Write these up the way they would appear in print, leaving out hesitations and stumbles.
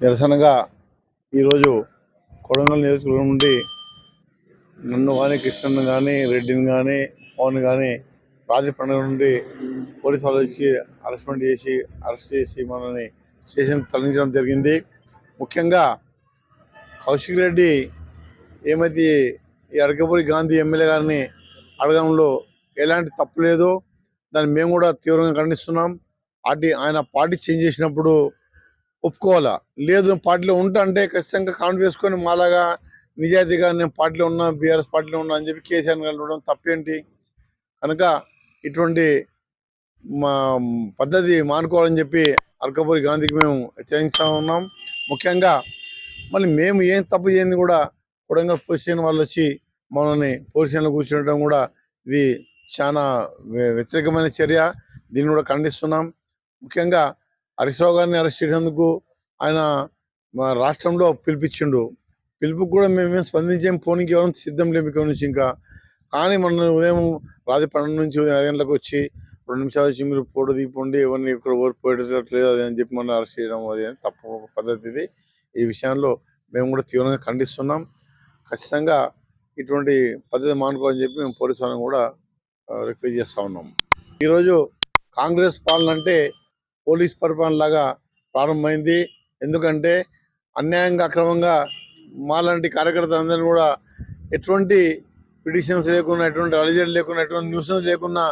నిరసనగా ఈరోజు కొడంగల్ నియోజకవర్గం నుండి నన్ను కానీ కృష్ణను కానీ రెడ్డిని కానీ పవన్ కానీ రాజు పండుగ నుండి పోలీసు వాళ్ళు వచ్చి అరెస్ట్ చేసి మనల్ని స్టేషన్కి తరలించడం జరిగింది. ముఖ్యంగా కౌశిక్ రెడ్డి ఏమైతే ఈ అరకపూడి గాంధీ ఎమ్మెల్యే గారిని అడగడంలో ఎలాంటి తప్పు లేదు, దాన్ని మేము కూడా తీవ్రంగా ఖండిస్తున్నాం. ఆయన పార్టీ చేంజ్ చేసినప్పుడు ఒప్పుకోవాలా, లేదు పార్టీలో ఉంటా అంటే ఖచ్చితంగా కాంట్ వేసుకొని మాలాగా నిజాయితీగా నేను పార్టీలో ఉన్నా, బీఆర్ఎస్ పార్టీలో ఉన్నా అని చెప్పి కేసీఆర్ని కలవడం తప్పేంటి? కనుక ఇటువంటి మా పద్ధతి మానుకోవాలని చెప్పి అరకపూరి గాంధీకి మేము హెచ్చరిస్తా ఉన్నాం. ముఖ్యంగా మళ్ళీ మేము ఏం తప్పు చేయండి కూడా కొడంగల్ పోలీస్ స్టేషన్ వాళ్ళు వచ్చి మనల్ని పోలీస్ స్టేషన్లో కూర్చోవడం కూడా ఇది చాలా వ్యతిరేకమైన చర్య. దీన్ని కూడా ఖండిస్తున్నాం. ముఖ్యంగా హరీష్ రావు గారిని అరెస్ట్ చేసేందుకు ఆయన రాష్ట్రంలో పిలిపించిండు. పిలుపుకి కూడా మేమేం స్పందించాం, పోనీకి ఎవరైనా సిద్ధం లేము ఇక్కడ నుంచి. ఇంకా కానీ మన ఉదయం రాత్రి 12 నుంచి 5 గంటలకు వచ్చి 2 నిమిషాలు వచ్చి మీరు ఫోటో దిగిపోండి, ఎవరిని ఇక్కడ ఓడిపోయేటట్లేదు అది అని చెప్పి మనం అరెస్ట్ చేయడం అది తప్పు పద్ధతి. ఇది ఈ విషయంలో మేము కూడా తీవ్రంగా ఖండిస్తున్నాం. ఖచ్చితంగా ఇటువంటి పద్ధతి మానుకోవాలని చెప్పి మేము పోలీసు వాళ్ళని కూడా రిక్వెస్ట్ చేస్తూ ఉన్నాం. ఈరోజు కాంగ్రెస్ పాలన అంటే పోలీస్ పరిపాలన లాగా ప్రారంభమైంది. ఎందుకంటే అన్యాయంగా అక్రమంగా మాలాంటి కార్యకర్తలందరినీ కూడా ఎటువంటి పిటిషన్స్ లేకుండా, ఎటువంటి అలిజేడ్ లేకుండా, ఎటువంటి న్యూసెన్స్ లేకుండా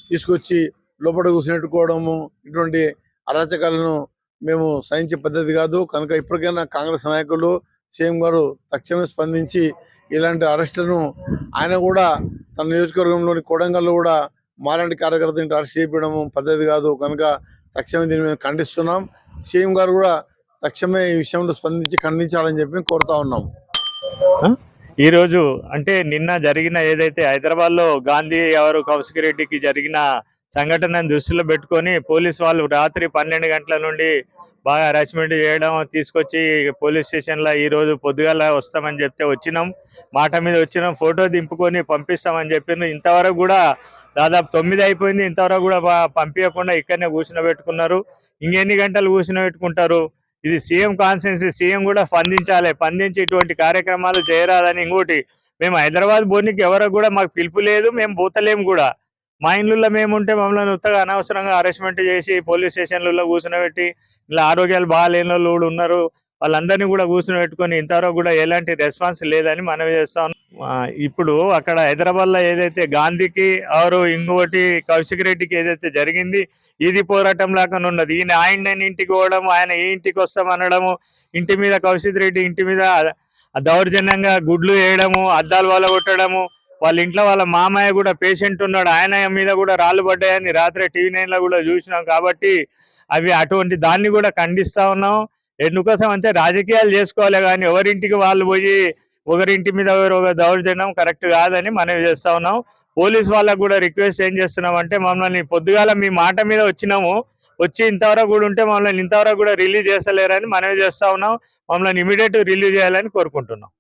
తీసుకొచ్చి లోపల కూర్చునెట్టుకోవడము, ఇటువంటి అరాచకాలను మేము సహించే పద్ధతి కాదు. కనుక ఇప్పటికైనా కాంగ్రెస్ నాయకులు, సీఎం గారు తక్షణమే స్పందించి ఇలాంటి అరెస్టులను ఆయన కూడా తన నియోజకవర్గంలోని కొడంగల్లో కూడా మాలాంటి కార్యకర్తని అరెస్ట్ చేయడం పద్ధతి కాదు. కనుక తక్షణమే దీన్ని మేము ఖండిస్తున్నాం. సీఎం గారు కూడా తక్షణమే ఈ విషయంలో స్పందించి ఖండించాలని చెప్పి కోరుతా ఉన్నాం. ఈరోజు అంటే నిన్న జరిగిన ఏదైతే హైదరాబాద్లో గాంధీ ఎవరు కౌశిక్ రెడ్డికి జరిగిన సంఘటనను దృష్టిలో పెట్టుకొని పోలీసు వాళ్ళు రాత్రి 12 గంటల నుండి బాగా హరాస్మెంట్ చేయడం, తీసుకొచ్చి పోలీస్ స్టేషన్లో ఈరోజు పొద్దుగాల వస్తామని చెప్తే వచ్చినాం. మాట మీద వచ్చినాం, ఫోటో దింపుకొని పంపిస్తామని చెప్పిన. ఇంతవరకు కూడా దాదాపు 9 అయిపోయింది, ఇంతవరకు కూడా పంపించకుండా ఇక్కడనే కూర్చునబెట్టుకున్నారు. ఇంకెన్ని గంటలు కూర్చునబెట్టుకుంటారు? ఇది సీఎం కాన్స్టిట్యున్సీ, సీఎం కూడా స్పందించాలి. స్పందించి ఇటువంటి కార్యక్రమాలు చేయరాదని. ఇంకోటి, మేము హైదరాబాద్ బోనికి ఎవరికి కూడా మాకు పిలుపు లేదు, మేము పోతలేము కూడా. మా ఇండ్లలో మేము ఉంటే మమ్మల్ని ఉత్తగా అనవసరంగా అరెస్ట్మెంట్ చేసి పోలీస్ స్టేషన్లలో కూర్చునబెట్టి, ఇలా ఆరోగ్యాలు బాగాలేని వాళ్ళు కూడా ఉన్నారు, వాళ్ళందరినీ కూడా కూర్చునబెట్టుకొని ఇంతవరకు కూడా ఎలాంటి రెస్పాన్స్ లేదని మనవి చేస్తాం. ఇప్పుడు అక్కడ హైదరాబాద్లో ఏదైతే గాంధీకి ఆరు ఇంకోటి కౌశిక్ రెడ్డికి ఏదైతే జరిగింది, ఇది పోరాటం లాగా ఉన్నది. ఈయన ఆయన ఇంటికి పోవడం, ఆయన ఈ ఇంటికి వస్తామనడము, ఇంటి మీద కౌశిక్ రెడ్డి ఇంటి మీద దౌర్జన్యంగా గుడ్లు వేయడము, అద్దాలు వల్ల కొట్టడము, వాళ్ళ ఇంట్లో వాళ్ళ మామయ్య కూడా పేషెంట్ ఉన్నాడు, ఆయన మీద కూడా రాళ్ళు పడ్డాయని రాత్రి TV9 లో కూడా చూసినాం. కాబట్టి అవి అటువంటి దాన్ని కూడా ఖండిస్తా ఉన్నాం. ఎందుకోసం అంటే రాజకీయాలు చేసుకోవాలి, కానీ ఎవరింటికి వాళ్ళు పోయి ఒకరింటి మీద ఒక దౌర్జన్యం కరెక్ట్ కాదని మనవి చేస్తా ఉన్నాం. పోలీస్ వాళ్ళకు కూడా రిక్వెస్ట్ ఏం చేస్తున్నాం అంటే, మమ్మల్ని పొద్దుగాల మీ మాట మీద వచ్చినాము, వచ్చి ఇంతవరకు కూడా ఉంటే మమ్మల్ని ఇంతవరకు కూడా రిలీజ్ చేస్తలేరని మనవి చేస్తా ఉన్నాం. మమ్మల్ని ఇమీడియట్ రిలీజ్ చేయాలని కోరుకుంటున్నాం.